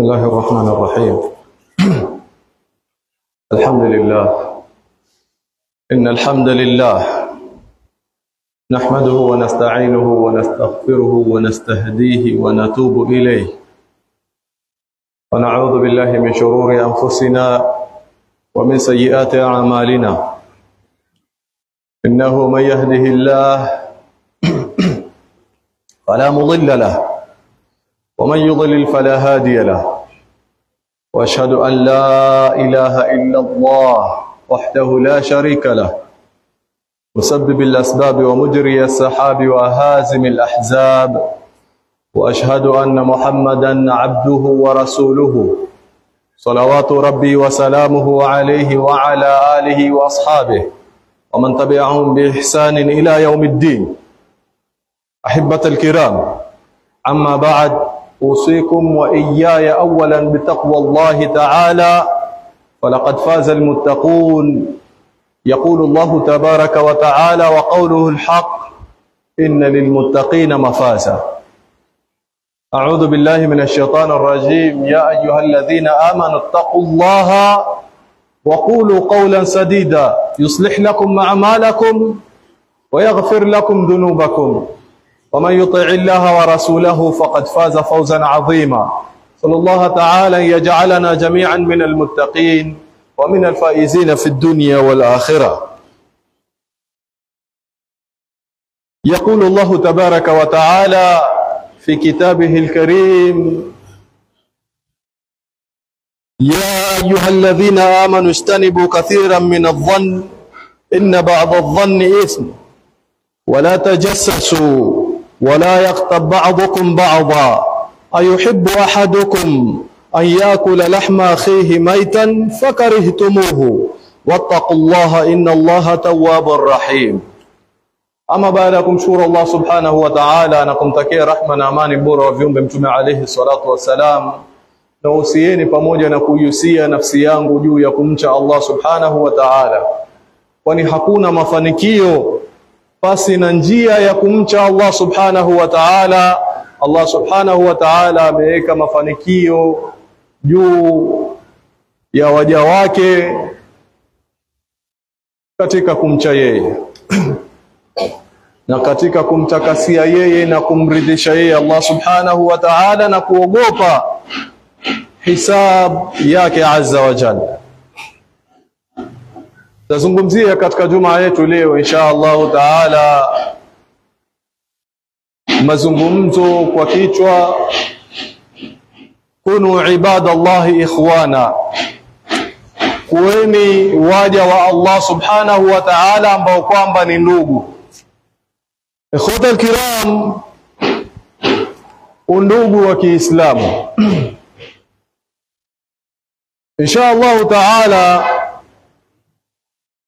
الله الرحمن الرحيم. الحمد لله. إن الحمد لله نحمده ونستعينه ونستغفره ونستهديه ونتوب إليه، ونعوذ بالله من شرور أنفسنا ومن سيئات أعمالنا. إنه من يهده الله فلا مضل له، ومن يضلل فلا هادي له. وأشهد أن لا إله إلا الله وحده لا شريك له، مسبب الأسباب ومجري السحاب وهازم الأحزاب. وأشهد أن محمدا عبده ورسوله، صلوات ربي وسلامه عليه وعلى آله وأصحابه ومن تبعهم بإحسان إلى يوم الدين. أحبة الكرام، أما بعد، أوصيكم وإياي أولا بتقوى الله تعالى، فلقد فاز المتقون. يقول الله تبارك وتعالى وقوله الحق: إن للمتقين مفازا. أعوذ بالله من الشيطان الرجيم. يا أيها الذين آمنوا اتقوا الله وقولوا قولا سديدا يصلح لكم أعمالكم ويغفر لكم ذنوبكم، ومن يطع الله ورسوله فقد فاز فوزا عظيما. صلى الله تعالى يجعلنا جميعا من المتقين ومن الفائزين في الدنيا والآخرة. يقول الله تبارك وتعالى في كتابه الكريم: يا أيها الذين آمنوا اجتنبوا كثيرا من الظن إن بعض الظن إثم، ولا تجسسوا ولا يغتب بعضكم بعضا، أيحب أحدكم أن يأكل لحم أخيه ميتا فكرهتموه، واتقوا الله إن الله تواب رحيم. Ama baada ya kumshukuru Allah subhanahu wa ta'ala na kumtakia rahma na amani bora wa viumbe mtume alayhi salatu wassalam, na usieni pamoja na kuihusia nafsi yangu juu ya kumcha Allah subhanahu wa ta'ala, kwani hakuna mafanikio pasi na njia ya kumcha Allah subhanahu wa ta'ala. Allah subhanahu wa ta'ala ameweka mafanikio juu ya waja wake katika kumcha yeye na katika kumtakasia yeye na kumridhisha yeye Allah subhanahu wa ta'ala, na kuogopa hisab yake azza wa jalla. Tazungumzia katika jumaa yetu leo insha Allah ta'ala mazungumzo kwa kichwa kunu ibadallahi ikhwana, kuweni waja wa Allah subhanahu wa ta'ala ambao kwamba ni ndugu. Ikhwata alkiram, undugu wa Kiislamu insha Allah ta'ala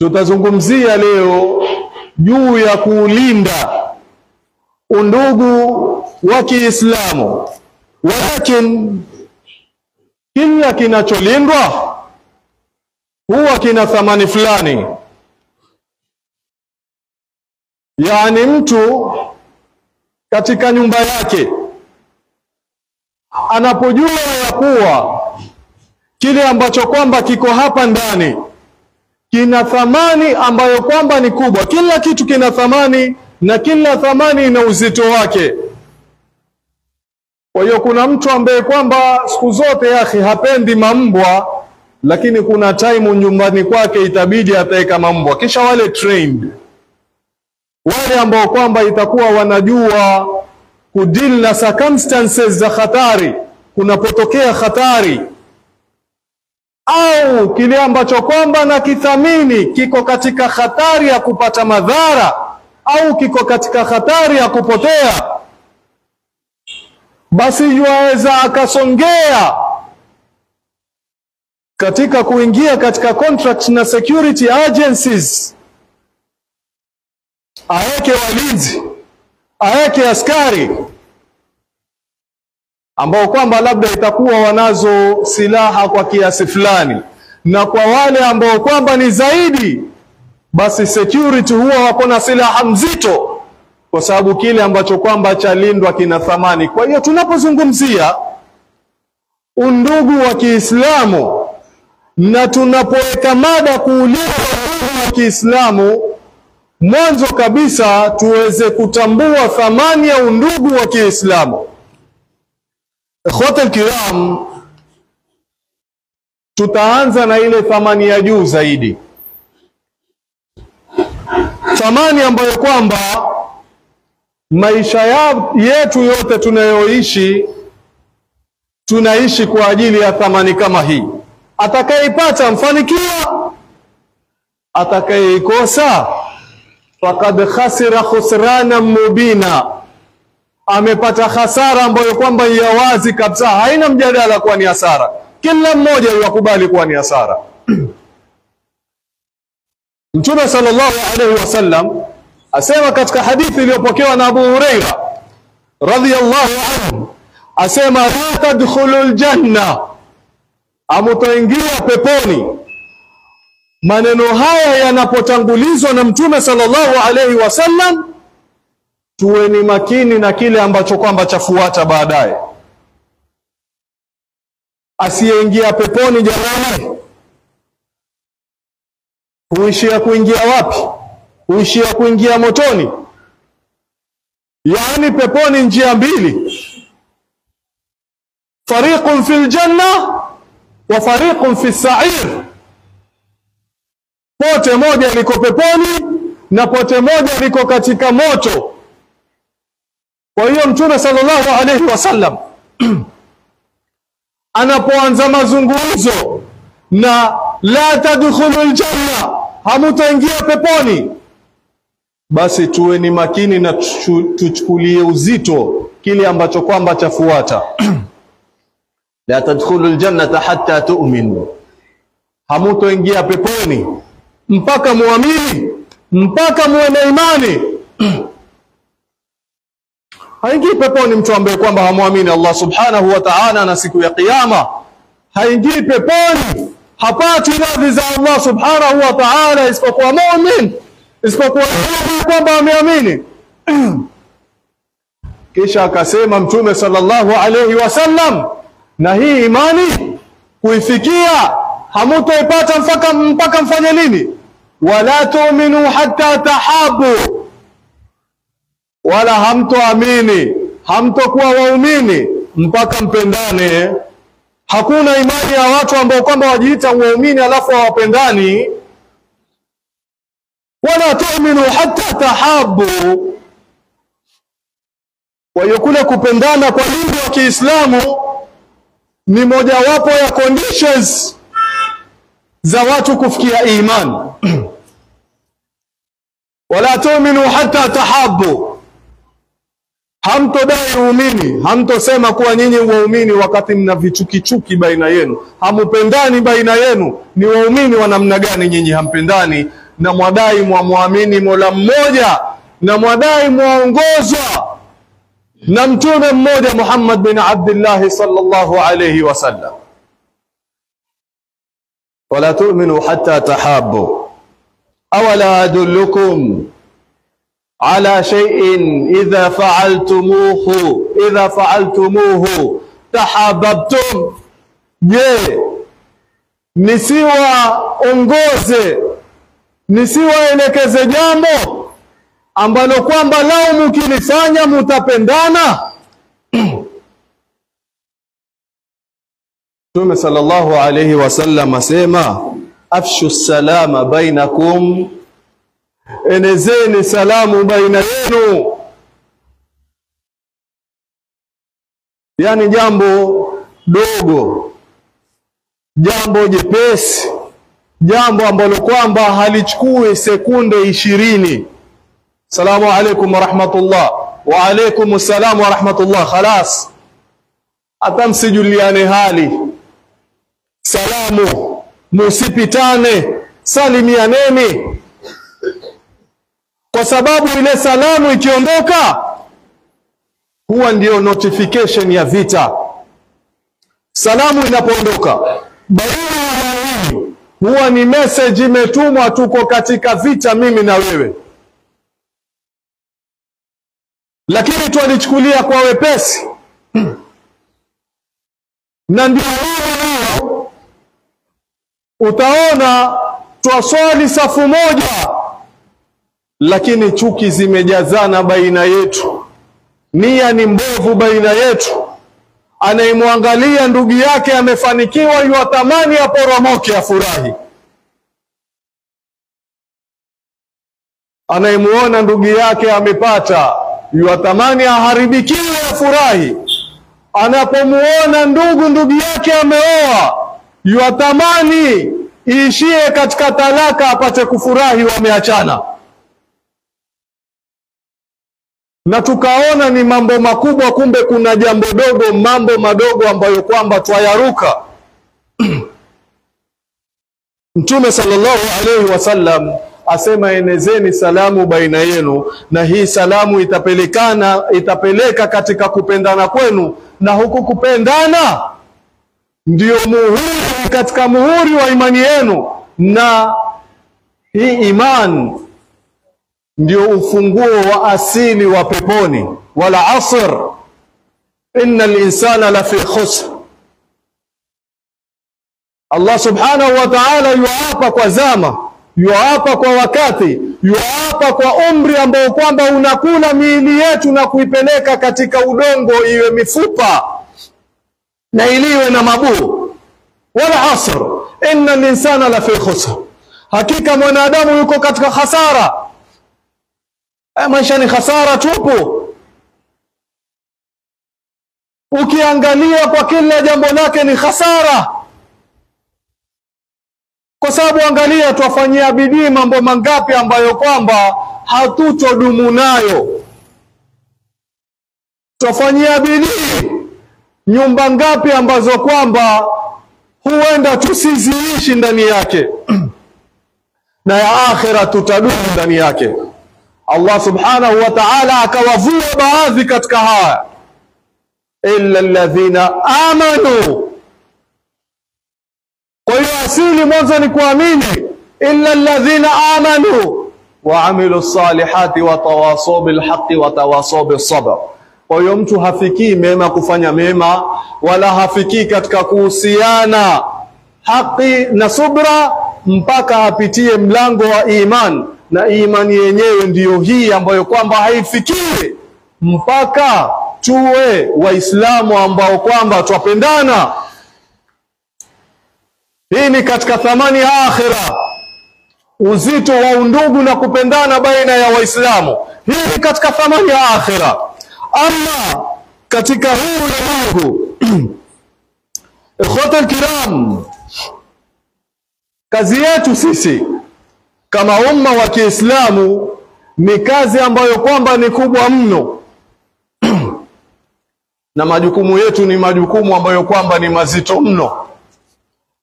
tutazungumzia leo juu ya kuulinda undugu wa Kiislamu, lakini kila kinacholindwa huwa kina thamani fulani. Yani mtu katika nyumba yake anapojua ya kuwa kile ambacho kwamba kiko hapa ndani kina thamani ambayo kwamba ni kubwa. Kila kitu kina thamani na kila thamani ina uzito wake. Kwa hiyo kuna mtu ambaye kwamba siku zote yake hapendi mambwa, lakini kuna time nyumbani kwake itabidi ataweka mambwa, kisha wale trained, wale ambao kwamba itakuwa wanajua kudeal na circumstances za hatari kunapotokea hatari, au kile ambacho kwamba na kithamini kiko katika hatari ya kupata madhara au kiko katika hatari ya kupotea, basi yuaweza akasongea katika kuingia katika contract na security agencies, aweke walinzi, aweke askari ambao kwamba labda itakuwa wanazo silaha kwa kiasi fulani, na kwa wale ambao kwamba ni zaidi, basi security huwa wako na silaha mzito, kwa sababu kile ambacho kwamba chalindwa kina thamani. Kwa hiyo tunapozungumzia undugu wa Kiislamu, na tunapoweka mada kuuliza undugu wa Kiislamu, mwanzo kabisa tuweze kutambua thamani ya undugu wa Kiislamu. Ikhwata al-kiram, tutaanza na ile thamani ya juu zaidi, thamani ambayo kwamba maisha yetu yote tunayoishi tunaishi kwa ajili ya thamani kama hii. Atakayeipata mfanikiwa, atakayeikosa faqad khasira khusrana mubina, amepata hasara ambayo kwamba ya wazi kabisa, haina mjadala kuwa ni hasara. Kila mmoja yakubali kuwa ni hasara. Mtume sallallahu alayhi wasallam asema katika hadithi iliyopokewa na Abu Huraira radhiyallahu anhu, asema la tadkhulul janna, amutoingia peponi. Maneno haya yanapotangulizwa na Mtume sallallahu alayhi wasallam, tuweni makini na kile ambacho kwamba chafuata baadaye. Asiyeingia peponi jamani, huishia kuingia wapi? Huishia kuingia motoni. Yaani peponi njia mbili, fariqun fil janna wa fariqun fis sa'ir. Pote moja liko peponi na pote moja liko katika moto. Kwa hiyo Mtume sallallahu alayhi wasallam anapoanza mazungumzo na la tadkhulul janna, hamutaingia peponi, basi tuweni makini na tuchukulie uzito kile ambacho kwamba chafuata. La tadkhulul jannata hatta tu'minu, hamutoingia peponi mpaka muamini, mpaka muwe na imani. Haingii peponi mtu ambaye kwamba hamuamini Allah subhanahu wa ta'ala na siku ya kiyama. Haingii peponi, hapati radhi za Allah subhanahu wa ta'ala isipokuwa muumini, isipokuwa kwamba ameamini. Kisha akasema Mtume sallallahu alayhi wasallam, na hii imani kuifikia hamutoipata mpaka mfanye nini? Wala tu'minu hatta tahabu, wala hamtoamini, hamtokuwa waumini mpaka mpendane. Hakuna imani ya watu ambao kwamba wajiita waumini alafu hawapendani. Wala tu'minu hatta tahabu. Kwa hiyo kule kupendana kwa dini ya Kiislamu ni mojawapo ya conditions za watu kufikia imani. Wala tu'minu hatta tahabu, hamtodai uumini, hamtosema kuwa nyinyi waumini wakati mna vichukichuki baina yenu, hamupendani baina yenu. Ni waumini wa namna gani nyinyi hampendani na mwadai muamini Mola mmoja, na mwadai muongozwa na mtume mmoja Muhammad bin Abdullah sallallahu alayhi wasallam? Wala tu'minu hatta tahabbu, awala adullukum ala shay'in idha fa'altumuhu tahabbtum. Je, nisiwaongoze, nisiwaelekeze jambo ambalo kwamba lao mkilifanya mutapendana? Mtume sallallahu alayhi wasallam asema afshu salama bainakum, enezeni salamu baina yenu. Yani jambo dogo, jambo jepesi, jambo ambalo kwamba halichukui sekunde 20. Salamu alaykum wa rahmatullah, wa alaykum assalam wa rahmatullah, khalas. Hata msijuliane hali, salamu, musipitane, salimianeni, kwa sababu ile salamu ikiondoka huwa ndio notification ya vita. Salamu inapoondoka baina ya wawili huwa ni message imetumwa, tuko katika vita mimi na wewe. Lakini tualichukulia kwa wepesi. Na ndio leo utaona twaswali safu moja, lakini chuki zimejazana baina yetu, nia ni mbovu baina yetu. Anayemwangalia ndugu yake amefanikiwa yuatamani aporomoke afurahi, anayemuona ndugu yake amepata yuatamani aharibikiwe afurahi. Anapomuona ndugu yake ameoa yuatamani iishie katika talaka apate kufurahi wameachana. Na tukaona ni mambo makubwa, kumbe kuna jambo dogo, mambo madogo ambayo kwamba twayaruka. Mtume sallallahu alaihi wasallam asema enezeni salamu baina yenu, na hii salamu itapeleka katika kupendana kwenu, na huku kupendana ndio muhuri katika muhuri wa imani yenu, na hii iman ndio ufunguo wa asili wa peponi. Wala asr innal insana lafi khusr. Allah subhanahu wa ta'ala yuapa kwa zama, yuapa kwa wakati, yuapa kwa umri ambao kwamba unakula miili yetu na kuipeleka katika udongo iwe mifupa na iliwe na mabuu. Wala asr innal insana lafi khusr. Hakika mwanadamu yuko katika hasara. Maisha ni hasara tupu. Ukiangalia kwa kila jambo lake ni hasara, kwa sababu angalia tuwafanyia bidii mambo mangapi ambayo kwamba hatutodumu nayo. Tuwafanyia bidii nyumba ngapi ambazo kwamba huenda tusiziishi ndani yake na ya akhira tutadumu ndani yake. Allah subhanahu wa ta'ala akawavua baadhi katika haya, illa alladhina amanu. Kwa hiyo asili mwanzo ni kuamini, illa alladhina amanu wa amilu salihati wa tawasaw bil haqqi wa tawasaw bis sabr. Kwa hiyo mtu hafikii mema kufanya mema, wala hafikii katika kuhusiana haki na subra mpaka apitie mlango wa iman. Na imani yenyewe ndiyo hii ambayo kwamba haifikiwi mpaka tuwe waislamu ambao kwamba twapendana. Hii ni katika thamani ya akhira, uzito wa undugu na kupendana baina ya waislamu. Hii ni katika thamani ya akhira. Ama katika huu ulimwengu ikhwata alkiram, kazi yetu sisi kama umma wa Kiislamu ni kazi ambayo kwamba ni kubwa mno. Na majukumu yetu ni majukumu ambayo kwamba ni mazito mno,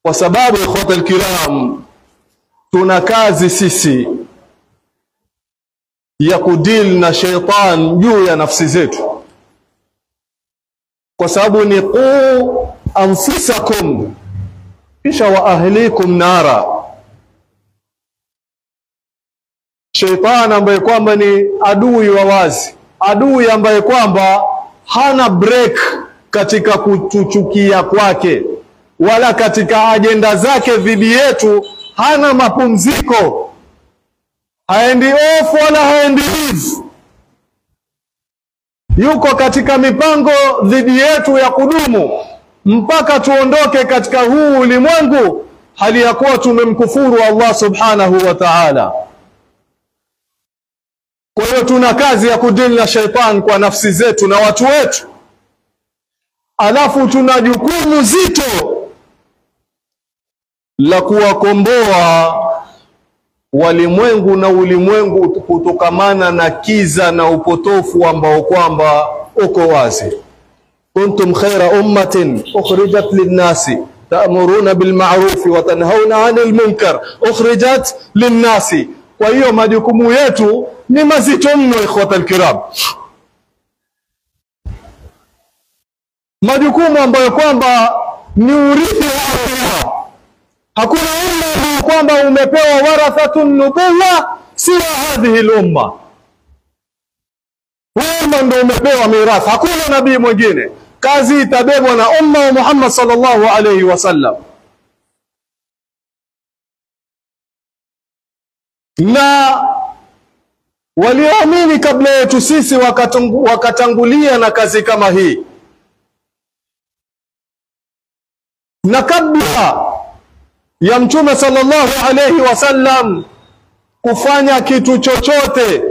kwa sababu ikhwata alkiram, tuna kazi sisi ya kudil na shaitan juu ya nafsi zetu, kwa sababu ni qu anfusakum kisha wa ahlikum nara. Shaitan ambaye kwamba ni adui wa wazi, adui ambaye kwamba hana break katika kutuchukia kwake, wala katika ajenda zake dhidi yetu hana mapumziko. Haendi off wala haendi live, yuko katika mipango dhidi yetu ya kudumu mpaka tuondoke katika huu ulimwengu hali ya kuwa tumemkufuru Allah subhanahu wa ta'ala. Kwa hiyo tuna kazi ya kudili na shaitan kwa nafsi zetu na watu wetu. Alafu tuna jukumu zito la kuwakomboa walimwengu na ulimwengu kutokamana na kiza na upotofu ambao kwamba uko wazi. Kuntum khaira ummatin ukhrijat linnasi ta'muruna bil ma'ruf wa tanhauna 'anil munkar ukhrijat linnasi. Kwa hiyo majukumu yetu ni mazito mno ikhwata alkiram, majukumu ambayo kwamba ni urithi wa akhira. Hakuna umma kwamba umepewa warathatun nubuwa siwa hadhihi al-umma. Umma ndio umepewa mirathi, hakuna nabii mwingine. kazi itabebwa na umma wa Muhammad sallallahu alayhi wasallam. Na walioamini kabla yetu sisi wakatangulia na kazi kama hii, na kabla ya Mtume sallallahu alayhi wasallam kufanya kitu chochote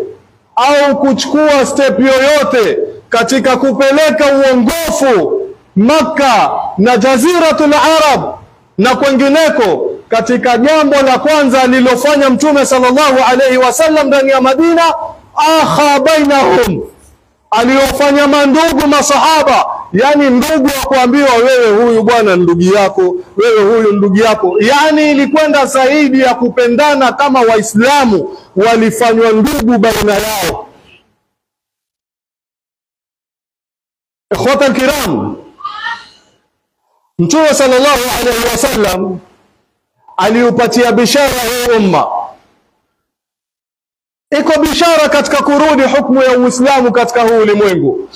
au kuchukua step yoyote katika kupeleka uongofu Makka na Jaziratul Arab na kwengineko, katika jambo la kwanza alilofanya Mtume sallallahu alayhi wasallam ndani ya Madina, akha bainahum, aliofanya mandugu masahaba. Yani ndugu wa kuambiwa wewe huyu bwana ndugu yako, wewe huyu ndugu yako. Yani ilikwenda zaidi ya kupendana kama Waislamu, walifanywa ndugu baina yao. Ikhwata alkiram, Mtume sallallahu alayhi wasallam aliupatia bishara hii umma. Iko bishara katika kurudi hukumu ya Uislamu katika huu ulimwengu,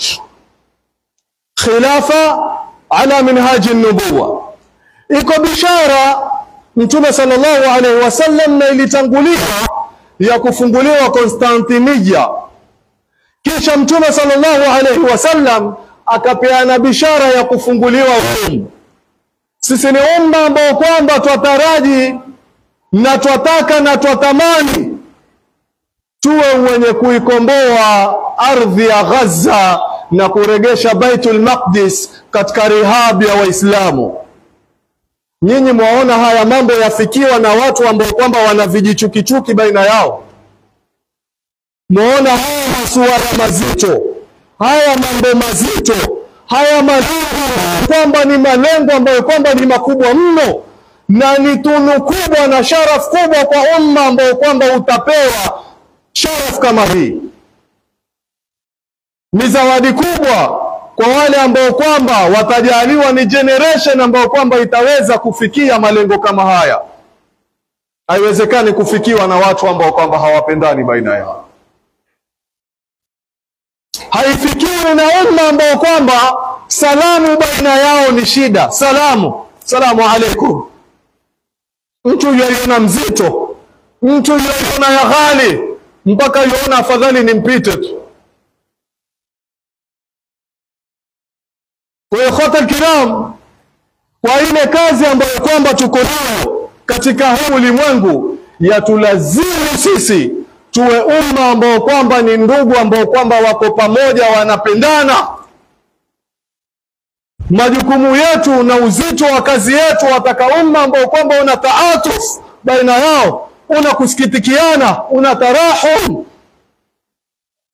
khilafa ala minhaji nubuwa. Iko bishara Mtume sallallahu alayhi wasallam na ilitangulia ya kufunguliwa Konstantinia, kisha Mtume sallallahu alayhi wasallam akapeana bishara ya kufunguliwa Rome. Sisi ni umma ambao kwamba twataraji na twataka na twatamani tuwe wenye kuikomboa ardhi ya Gaza na kuregesha Baitul Maqdis katika rehab ya Waislamu. Nyinyi mwaona haya mambo yafikiwa na watu ambao kwamba wana vijichukichuki baina yao. Mwaona haya masuala mazito, haya mambo mazito, haya malengo kwamba ni malengo ambayo kwamba ni makubwa mno, na ni tunu kubwa na sharaf kubwa kwa umma ambao kwamba utapewa sharaf kama hii. Ni zawadi kubwa kwa wale ambao kwamba watajaliwa ni generation ambao kwamba itaweza kufikia malengo kama haya. Haiwezekani kufikiwa na watu ambao kwamba hawapendani baina yao. Haifikiwi na umma ambao kwamba salamu baina yao ni shida. Salamu alaykum. Mtu yaiona mzito, mtu yaiona ya ghali, mpaka yaiona afadhali nimpite tu. Kwa ikhwata alkiram, kwa ile kazi ambayo kwamba tuko nayo katika huu ulimwengu, yatulazimu sisi tuwe umma ambao kwamba ni ndugu, ambao kwamba wako pamoja, wanapendana. Majukumu yetu na uzito wa kazi yetu, wataka umma ambao kwamba una taatuf baina yao, una kusikitikiana, una tarahum,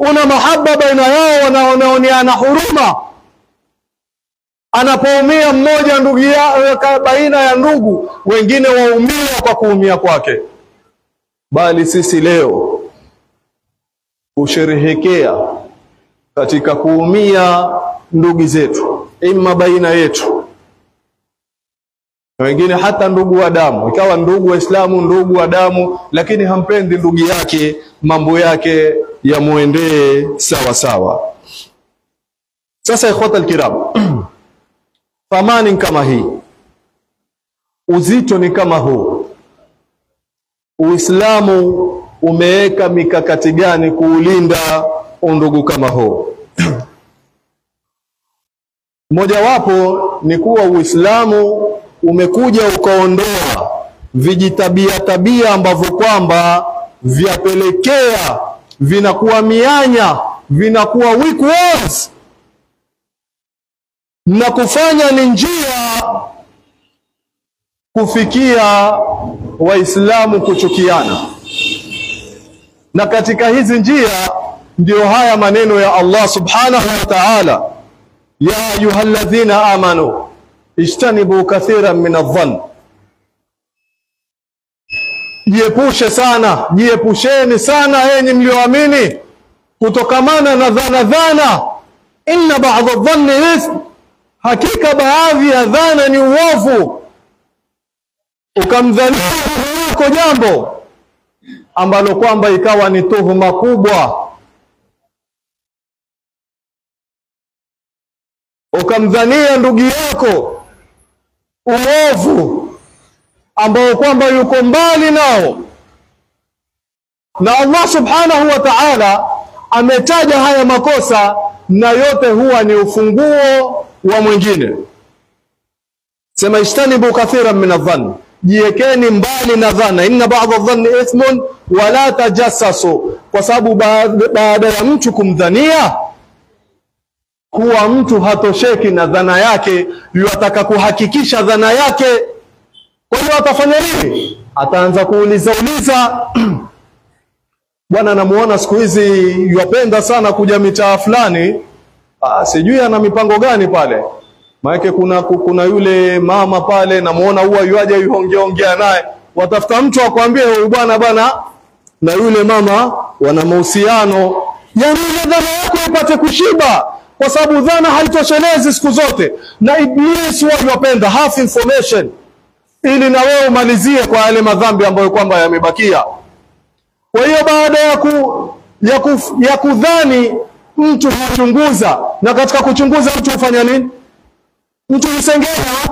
una mahaba baina yao, wanaoneana huruma. Anapoumia mmoja ndugu yake, baina ya ndugu wengine waumia kwa kuumia kwake. Bali sisi leo usherehekea katika kuumia ndugu zetu, ima baina yetu na wengine hata ndugu wa damu, ikawa ndugu wa Islamu, ndugu wa damu, lakini hampendi ndugu yake, mambo yake yamuendee sawa sawa. Sasa ikhwata alkiram, thamani kama hii, uzito ni kama huu, Uislamu umeweka mikakati gani kuulinda undugu kama huu? Mojawapo ni kuwa Uislamu umekuja ukaondoa vijitabia ambavyo kwamba vyapelekea vinakuwa mianya, vinakuwa weak words, na kufanya ni njia kufikia Waislamu kuchukiana. Na katika hizi njia ndio haya maneno ya Allah subhanahu wa ta'ala, ya ayyuhalladhina amanu ijtanibu kathiran min adh-dhann. Jiepusheni sana enyi mlioamini kutokamana na dhana. Inna ba'dha adh-dhanni ithm, hakika baadhi ya dhana ni uovu. Ukamdhania kwa jambo ambalo kwamba ikawa ni tuhuma kubwa. ukamdhania ndugu yako uovu ambao kwamba yuko mbali nao, na Allah subhanahu wa ta'ala ametaja haya makosa, na yote huwa ni ufunguo wa mwingine. Sema ishtanibu kathiran min adh-dhann, jiekeni mbali na dhana. Inna ba'dha adh-dhanni ithmun wa la tajassasu, kwa sababu baada ya mtu kumdhania, kuwa mtu hatosheki na dhana yake, yataka kuhakikisha dhana yake. Kwa hiyo atafanya nini? Ataanza kuuliza bwana namuona siku hizi yupenda sana kuja mitaa fulani, sijui ana mipango gani pale. Maana kuna yule mama pale namuona huwa yuaje yuongea naye. Watafuta mtu akwambie huyu bwana na yule mama wana mahusiano. Yaani dhana yako ipate kushiba, kwa sababu dhana haitoshelezi siku zote, na Iblis huwa yupenda half information, ili na wewe umalizie kwa yale madhambi ambayo kwamba yamebakia. Kwa hiyo baada ya kudhani, mtu huchunguza, na katika kuchunguza mtu hufanya nini? Mtu husengenya.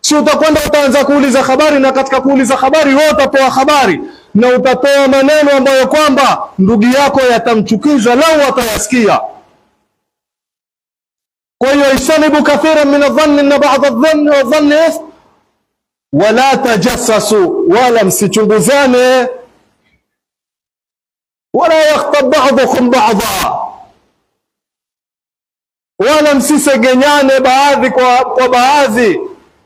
Si utakwenda utaanza kuuliza habari, na katika kuuliza habari wewe utatoa habari, na utatoa maneno ambayo kwamba ndugu yako yatamchukiza lau atayasikia. Kwa hiyo ishtanibu kathiran min adh-dhanni inna ba'dha adh-dhanni wa adh-dhanni ithm wa la tajassasu, wala msichunguzane. Wala yaghtab ba'dukum ba'dha, wala msisegenyane baadhi kwa baadhi.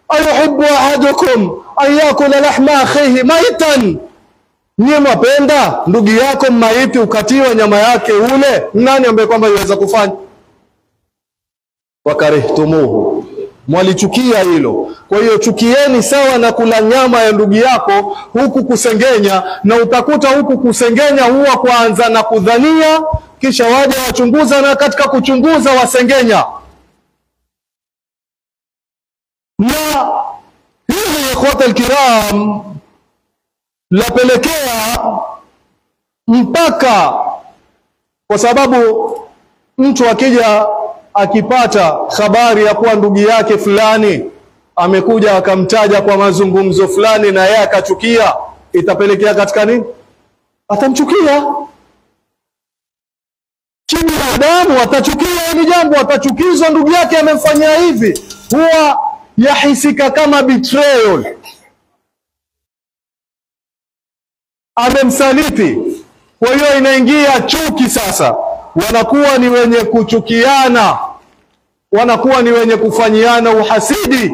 Ayuhibbu ahadukum an yakula lahma akhihi maitan, ni mapenda ndugu yako maiti ukatiwa nyama yake ule? Nani ambaye kwamba yaweza kufanya? Wakarihtumuhu, mwalichukia hilo. Kwa hiyo chukieni sawa na kula nyama ya ndugu yako huku kusengenya, na utakuta huku kusengenya huwa kwanza na kudhania, kisha waje wachunguza, na katika kuchunguza wasengenya. Na hivi ikhwata alkiram, lapelekea mpaka, kwa sababu mtu akipata habari ya kuwa ndugu yake fulani amekuja akamtaja kwa mazungumzo fulani na yeye akachukia, itapelekea katika nini? Atamchukia. Binadamu atachukia hili jambo, atachukizwa ndugu yake amemfanyia hivi, huwa yahisika kama betrayal, amemsaliti. Kwa hiyo inaingia chuki sasa, wanakuwa ni wenye kuchukiana, wanakuwa ni wenye kufanyiana uhasidi,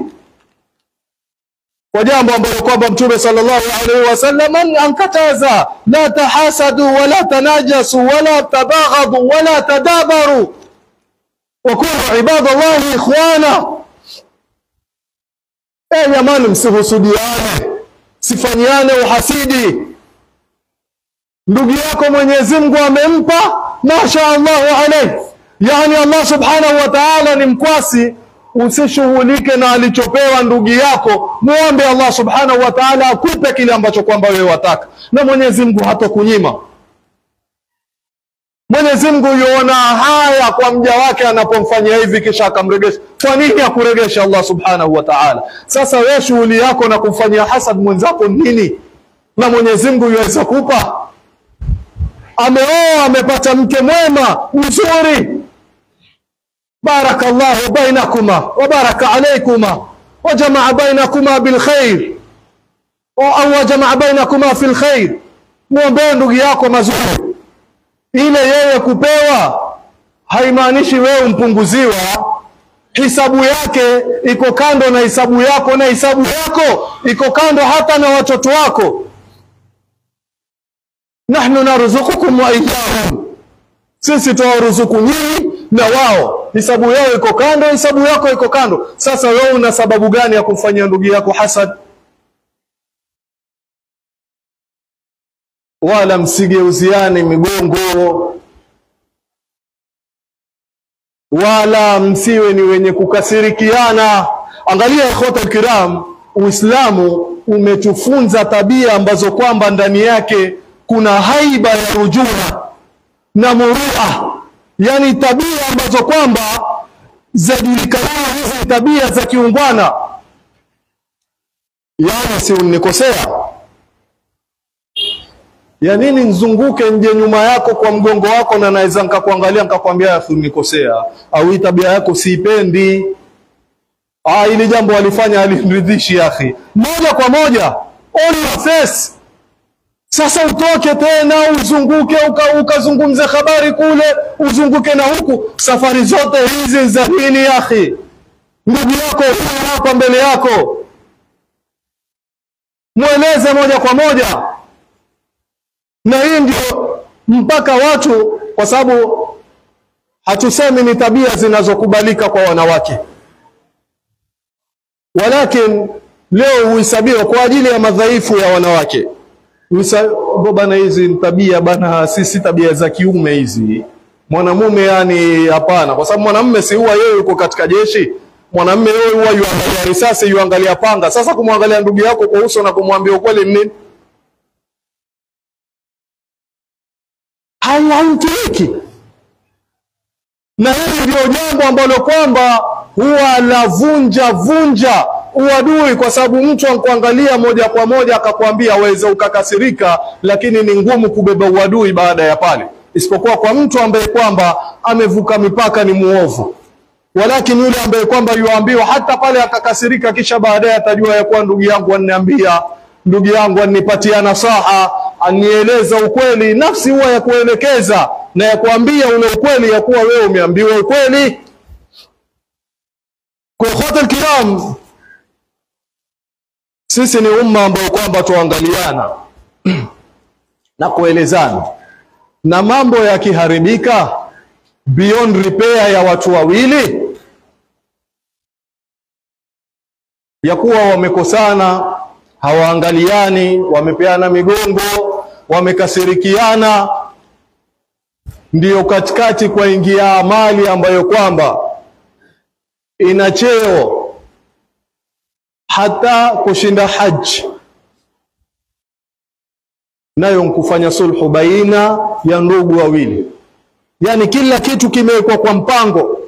kwa jambo ambalo kwamba Mtume sallallahu alaihi wasallam ankataza: la tahasadu wala tanajasu wala tabaghadu wala tadabaru wa kunu ibadallahi ikhwana. Jamani, msihusudiane, sifanyiane uhasidi. Ndugu yako Mwenyezi Mungu amempa masha Allah alayhi, yani Allah subhanahu wa ta'ala ni mkwasi. Usishughulike na alichopewa ndugu yako, muombe Allah subhanahu wa ta'ala akupe kile ambacho kwamba wewe wataka, na Mwenyezi Mungu hatakunyima. Mwenyezi Mungu yuona haya kwa mja wake anapomfanyia hivi kisha akamregesha. Kwa nini akuregesha Allah subhanahu wa ta'ala? Sasa wewe shughuli yako na kumfanyia hasad mwenzako nini? Na Mwenyezi Mungu yuweza kupa. Ameoa, amepata mke mwema mzuri, barakallahu bainakuma wa baraka alaykuma wa jamaa bainakuma bil khair, au jamaa bainakuma fil khair. Muombe ndugu yako mazuri. Ile yeye kupewa haimaanishi wewe umpunguziwa. Hisabu yake iko kando na hisabu yako, na hisabu yako iko kando hata na watoto wako. Nahnu narzuqukum wa iyyahum, sisi tuwaruzuku nyinyi na wao. Hisabu yao iko kando, hisabu yako iko kando. Sasa wewe una sababu gani ya kumfanyia ndugu yako hasad? Wala msigeuziane migongo, wala msiwe ni wenye kukasirikiana. Angalia ikhwata alkiram, Uislamu umetufunza tabia ambazo kwamba ndani yake kuna haiba ya rujula na murua, yani tabia ambazo kwamba zajulikana hizi tabia za kiungwana. Yani si unikosea, ya nini nzunguke nje nyuma yako kwa mgongo wako na naweza nikakuangalia nikakwambia ya unikosea au hii tabia yako siipendi. Ili jambo walifanya aliniridhishi akhi, moja kwa moja on your face. Sasa utoke tena uzunguke ukazungumze habari kule, uzunguke na huku, safari zote hizi za nini akhi? Ndugu yako hapa mbele yako, mueleze moja kwa moja. Na hii ndio mpaka watu, kwa sababu hatusemi ni tabia zinazokubalika kwa wanawake, walakin leo huhesabiwa kwa ajili ya madhaifu ya wanawake. Bana hizi tabia bana, sisi tabia za kiume hizi. Mwanamume yani hapana, kwa sababu mwanamume si huwa yeye yuko katika jeshi. Mwanamume yeye huwa yuangalia risasi, yuangalia panga. Sasa kumwangalia ndugu yako kwa uso na kumwambia ukweli nini? Haimtiki. Na hili ndio jambo ambalo kwamba huwa la vunja uadui, kwa sababu mtu ankuangalia moja kwa moja akakwambia waweza ukakasirika, lakini ni ngumu kubeba uadui baada ya pale, isipokuwa kwa mtu ambaye kwamba amevuka mipaka, ni muovu. Walakini yule ambaye kwamba yuambiwa hata pale akakasirika, kisha baadaye atajua ya kuwa ndugu yangu ananiambia, ndugu yangu anipatia nasaha, anieleza ukweli, nafsi huwa ya kuelekeza na ya kuambia ule ukweli ya kuwa wewe umeambiwa ukweli. Kwa ikhwatul kiram, sisi ni umma ambao kwamba tuangaliana na kuelezana, na mambo yakiharibika beyond repair ya watu wawili, ya kuwa wamekosana, hawaangaliani, wamepeana migongo, wamekasirikiana, ndiyo katikati kwa ingia amali ambayo kwamba ina cheo hata kushinda haji, nayo nkufanya sulhu baina ya ndugu wawili. Yani kila kitu kimewekwa kwa mpango.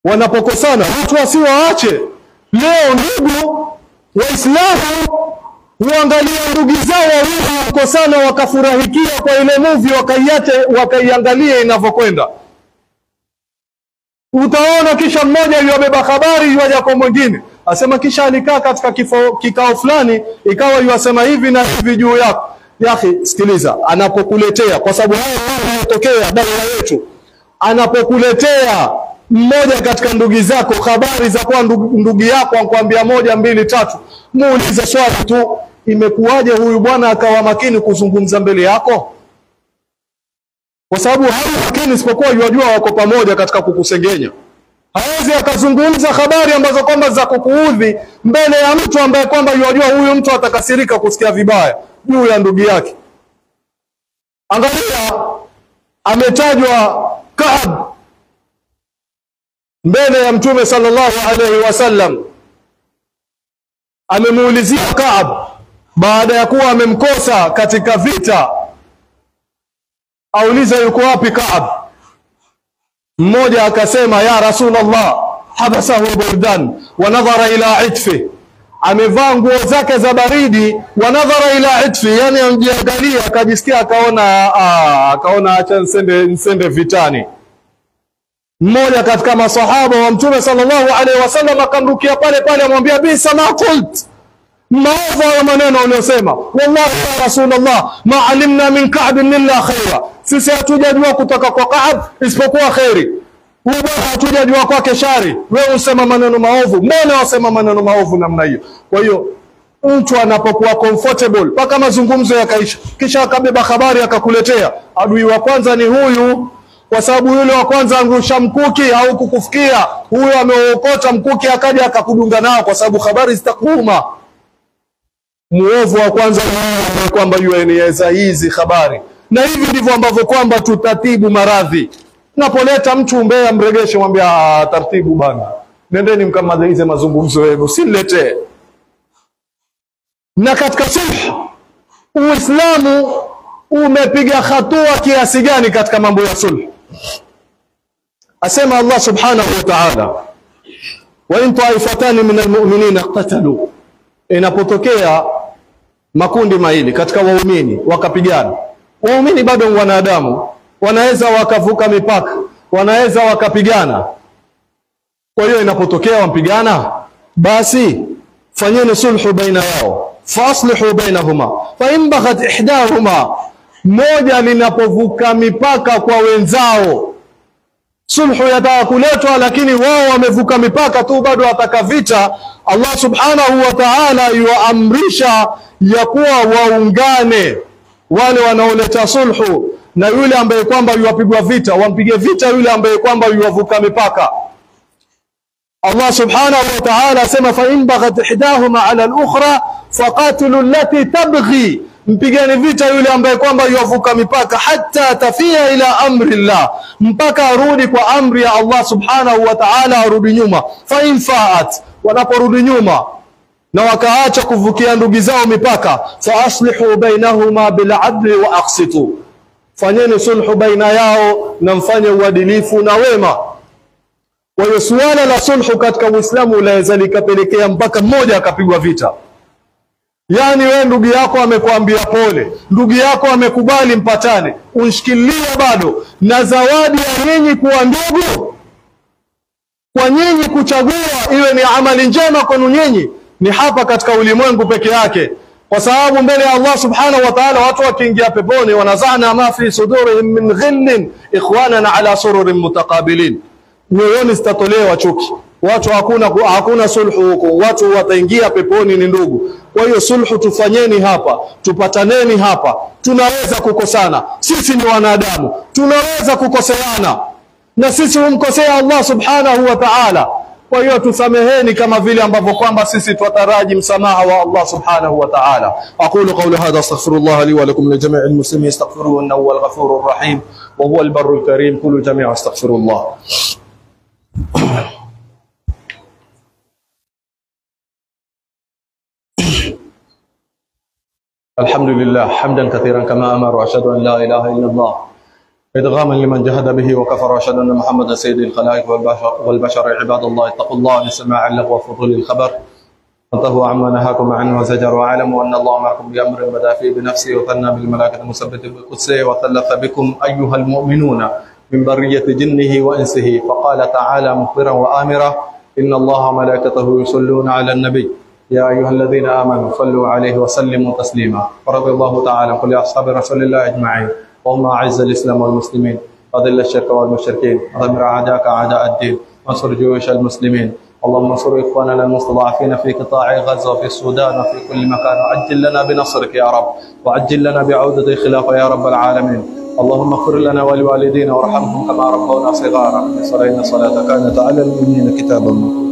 Wanapokosana watu wasiwaache. Leo ndugu Waislamu huangalia ndugu zao wawili wakosana, wakafurahikia kwa ile movie, wakaiangalia inavyokwenda. Utaona kisha mmoja yubeba habari yuaja kwa mwingine, asema kisha alikaa katika kikao fulani, ikawa yuasema hivi na hivi juu yako. Yaani sikiliza, anapokuletea, kwa sababu haya yanatokea baina yetu, anapokuletea mmoja katika ndugu zako habari za kwa ndugu yako anakuambia 1 2 3, muulize swali tu, imekuwaje huyu bwana akawa makini kuzungumza mbele yako? Kwa sababu hao makini isipokuwa yajua wako pamoja katika kukusengenya. Hawezi akazungumza habari ambazo kwamba za kukuudhi mbele ya mtu ambaye kwamba yajua huyu mtu atakasirika kusikia vibaya juu ya ndugu yake. Angalia, ametajwa Kaab mbele ya Mtume sallallahu alaihi wasallam. Amemuulizia Kaab baada ya kuwa amemkosa katika vita, auliza yuko wapi Kaab? Mmoja akasema ya Rasulullah, habasahu burdan wa nadhara ila itfi, amevaa nguo zake za baridi, wa nadhara ila itfi, yani amjiangalia akajisikia akaona acha nsende vitani. Mmoja katika masahaba wa Mtume sallallahu alaihi wasallam akamrukia pale pale, amwambia bisa ma qult, maovu ya maneno unayosema. Wallahi ya Rasulullah, ma alimna min Ka'b illa khaira, sisi hatujajua kutoka kwa Ka'b isipokuwa khairi. Wewe hatujajua kwake shari, wewe unasema maneno maovu. Mbona wasema maneno maovu namna hiyo? Kwa hiyo mtu anapokuwa comfortable mpaka mazungumzo yakaisha, kisha akabeba habari akakuletea, adui wa kwanza ni huyu, kwa sababu yule wa kwanza angusha mkuki au kukufikia, huyo ameokota mkuki akaja akakudunga nao, kwa sababu habari zitakuuma. Muovu wa kwanza ni kwamba yueneza hizi habari. Na hivi ndivyo ambavyo kwamba tutatibu maradhi. Napoleta mtu mbea mregeshe, mwambia taratibu bana, nendeni mkamalize mazungumzo yenu, usiletee. Na katika sulhu, Uislamu umepiga hatua kiasi gani katika mambo ya sulhu? Asema Allah subhanahu wa ta'ala, wa in ta'ifatani min almu'minina iqtatalu, inapotokea makundi mawili katika waumini wakapigana. Waumini bado ni wanadamu, wanaweza wakavuka mipaka, wanaweza wakapigana. Kwa hiyo inapotokea wampigana, basi fanyeni sulhu baina yao, faslihu bainahuma fa in baghat ihdahuma, moja linapovuka mipaka kwa wenzao, sulhu yataka kuletwa lakini wao wamevuka mipaka tu, bado wataka vita. Allah subhanahu wa ta'ala yuamrisha ya kuwa waungane wale wanaoleta sulhu na yule ambaye kwamba yuwapigwa vita, wampige vita yule ambaye kwamba yuwavuka mipaka. Allah subhanahu wa ta'ala asema fa in baghat ihdahuma ala al-ukhra faqatilu allati tabghi, mpigeni vita yule ambaye kwamba yuwavuka mipaka, hatta tafia ila amri Allah, mpaka arudi kwa amri ya Allah subhanahu wa ta'ala, arudi nyuma. Fa in faat, wanaporudi nyuma na wakaacha kuvukia ndugu zao mipaka, fa aslihu bainahuma bil adli wa aqsitu, fanyeni sulhu baina yao na mfanye uadilifu na wema. Kwa hiyo suala la sulhu katika Uislamu laweza likapelekea mpaka mmoja akapigwa vita. Yani wewe ndugu yako amekuambia pole, ndugu yako amekubali mpatane, unshikilia bado na zawadi ya nyinyi kuwa ndugu, kwa nyinyi kuchagua iwe ni amali njema kwenu nyinyi, ni hapa katika ulimwengu peke yake. Kwa sababu mbele ya Allah subhanahu wa ta'ala watu wakiingia peponi, wanazana ma fi sudurihim min ghillin ikhwanana ala sururin mutaqabilin, nyoyoni zitatolewa chuki, watu hakuna sulhu huko, watu wataingia peponi ni ndugu. Kwa hiyo sulhu tufanyeni hapa, tupataneni hapa. Tunaweza kukosana, sisi ni wanadamu, tunaweza kukoseana, na sisi humkosea Allah subhanahu wa ta'ala. Kwa hiyo tusameheni kama vile ambavyo kwamba sisi twataraji msamaha wa Allah subhanahu wa ta'ala. Aqulu qawli hadha astaghfirullah li wa lakum li jami'il muslimin astaghfiruhu innahu huwal ghafurur rahim wa huwal barrul karim. Qulu jami'an astaghfirullah. الحمد لله حمدا كثيرا كما أمر، وأشهد أن لا إله إلا الله إدغاما لمن جهد به وكفر، وأشهد أن محمدا سيد الخلائق والبشر. عباد الله اتقوا الله لسماع اللغو وفضول الخبر، انتهوا عما نهاكم عنه وزجر، واعلموا أن الله معكم بأمر بدأ فيه بنفسه وثنى بالملائكة المثبت بقدسه، وثلث بكم أيها المؤمنون من برية جنه وإنسه، فقال تعالى مخبرا وآمرا إن الله وملائكته يصلون على النبي يا أيها الذين آمنوا صلوا عليه وسلموا تسليما. ورضي الله تعالى عن كل أصحاب رسول الله أجمعين. اللهم أعز الإسلام والمسلمين، وأذل الشرك والمشركين، ودمر أعداءك أعداء الدين، وانصر جيوش المسلمين. اللهم انصر إخواننا المستضعفين في قطاع غزة وفي السودان وفي كل مكان، وعجل لنا بنصرك يا رب، وعجل لنا بعودة الخلافة يا رب العالمين. اللهم اغفر لنا ولوالدينا وارحمهم كما ربونا صغارا. صلينا صلاة كانت على المؤمنين كتابا موقوتا.